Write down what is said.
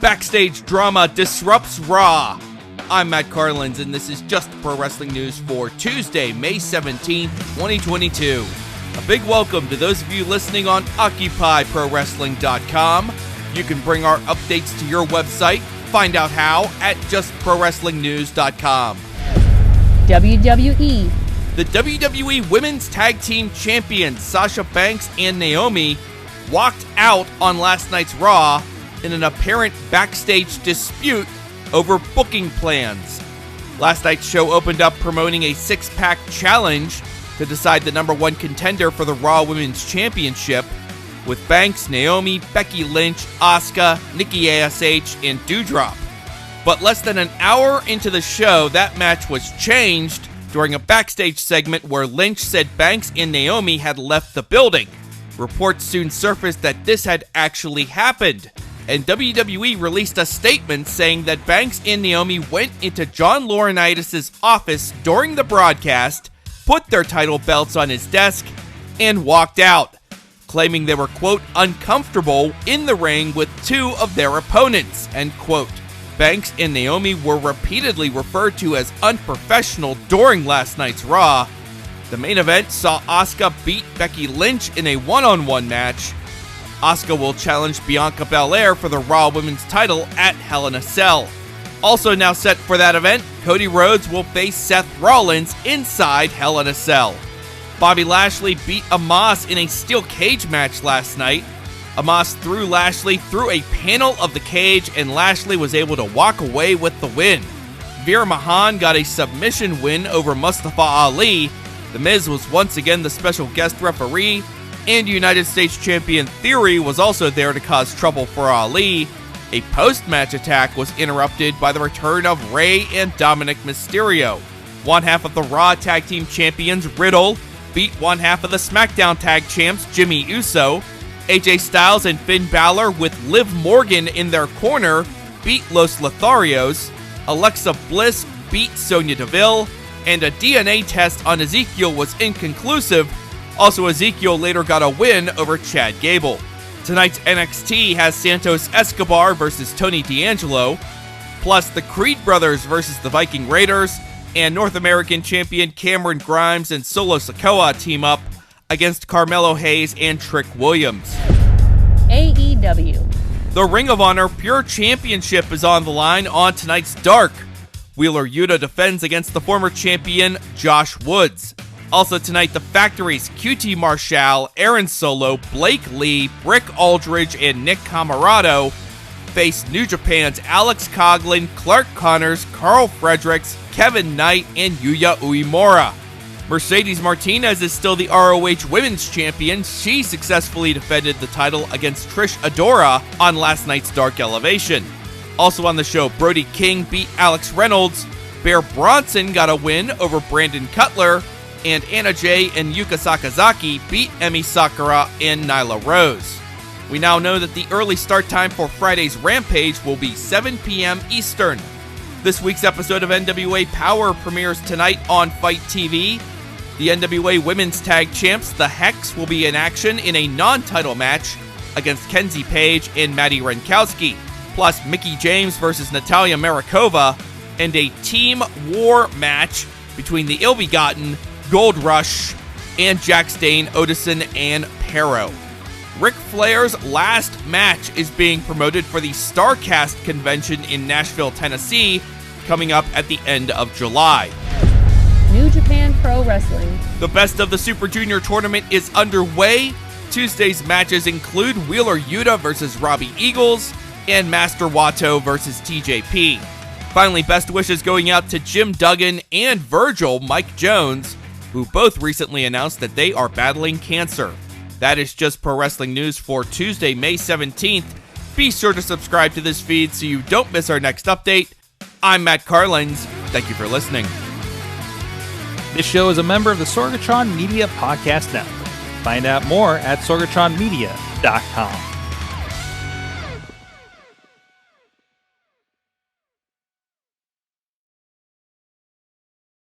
Backstage drama disrupts Raw. I'm Matt Carlins, and this is Just Pro Wrestling News for Tuesday, May 17th, 2022. A big welcome to those of you listening on OccupyProWrestling.com. You can bring our updates to your website. Find out how at JustProWrestlingNews.com. WWE. The WWE Women's Tag Team Champions Sasha, Banks and Naomi walked out on last night's Raw in an apparent backstage dispute over booking plans. Last night's show opened up promoting a six-pack challenge to decide the number one contender for the Raw Women's Championship, with Banks, Naomi, Becky Lynch, Asuka, Nikki A.S.H, and Doudrop. But less than an hour into the show, that match was changed during a backstage segment where Lynch said Banks and Naomi had left the building. Reports soon surfaced that this had actually happened, and WWE released a statement saying that Banks and Naomi went into John Laurinaitis' office during the broadcast, put their title belts on his desk, and walked out, claiming they were, quote, uncomfortable in the ring with two of their opponents, end quote. Banks and Naomi were repeatedly referred to as unprofessional during last night's Raw. The main event saw Asuka beat Becky Lynch in a one-on-one match. Asuka will challenge Bianca Belair for the Raw Women's title at Hell in a Cell. Also now set for that event, Cody Rhodes will face Seth Rollins inside Hell in a Cell. Bobby Lashley beat Amos in a steel cage match last night. Amos threw Lashley through a panel of the cage, and Lashley was able to walk away with the win. Veer Mahan got a submission win over Mustafa Ali. The Miz was once again the special guest referee, and United States Champion Theory was also there to cause trouble for Ali. A post-match attack was interrupted by the return of Rey and Dominic Mysterio. One half of the Raw Tag Team Champions, Riddle, beat one half of the SmackDown Tag Champs, Jimmy Uso. AJ Styles and Finn Balor, with Liv Morgan in their corner, beat Los Lotharios. Alexa Bliss beat Sonya Deville, and a DNA test on Ezekiel was inconclusive. Also, Ezekiel later got a win over Chad Gable. Tonight's NXT has Santos Escobar versus Tony D'Angelo, plus the Creed Brothers versus the Viking Raiders, and North American Champion Cameron Grimes and Solo Sikoa team up against Carmelo Hayes and Trick Williams. AEW. The Ring of Honor Pure Championship is on the line on tonight's Dark. Wheeler Yuta defends against the former champion Josh Woods. Also tonight, the Factories QT Marshall, Aaron Solo, Blake Lee, Brick Aldridge, and Nick Camarado face New Japan's Alex Coughlin, Clark Connors, Carl Fredericks, Kevin Knight, and Yuya Uemura. Mercedes Martinez is still the ROH Women's Champion. She successfully defended the title against Trish Adora on last night's Dark Elevation. Also on the show, Brody King beat Alex Reynolds, Bear Bronson got a win over Brandon Cutler, and Anna Jay and Yuka Sakazaki beat Emi Sakura and Nyla Rose. We now know that the early start time for Friday's Rampage will be 7 p.m. Eastern. This week's episode of NWA Power premieres tonight on Fight TV. The NWA Women's Tag Champs, the Hex, will be in action in a non-title match against Kenzie Page and Maddie Renkowski, plus Mickie James versus Natalia Marikova, and a Team War match between the Ill-Begotten, Gold Rush, and Jack Stane, Odison, and Pero. Ric Flair's last match is being promoted for the StarCast convention in Nashville, Tennessee, coming up at the end of July. New Japan Pro Wrestling. The Best of the Super Junior tournament is underway. Tuesday's matches include Wheeler Yuta versus Robbie Eagles and Master Wato versus TJP. Finally, best wishes going out to Jim Duggan and Virgil Mike Jones, who both recently announced that they are battling cancer. That is Just Pro Wrestling News for Tuesday, May 17th. Be sure to subscribe to this feed so you don't miss our next update. I'm Matt Carlins. Thank you for listening. This show is a member of the Sorgatron Media Podcast Network. Find out more at sorgatronmedia.com.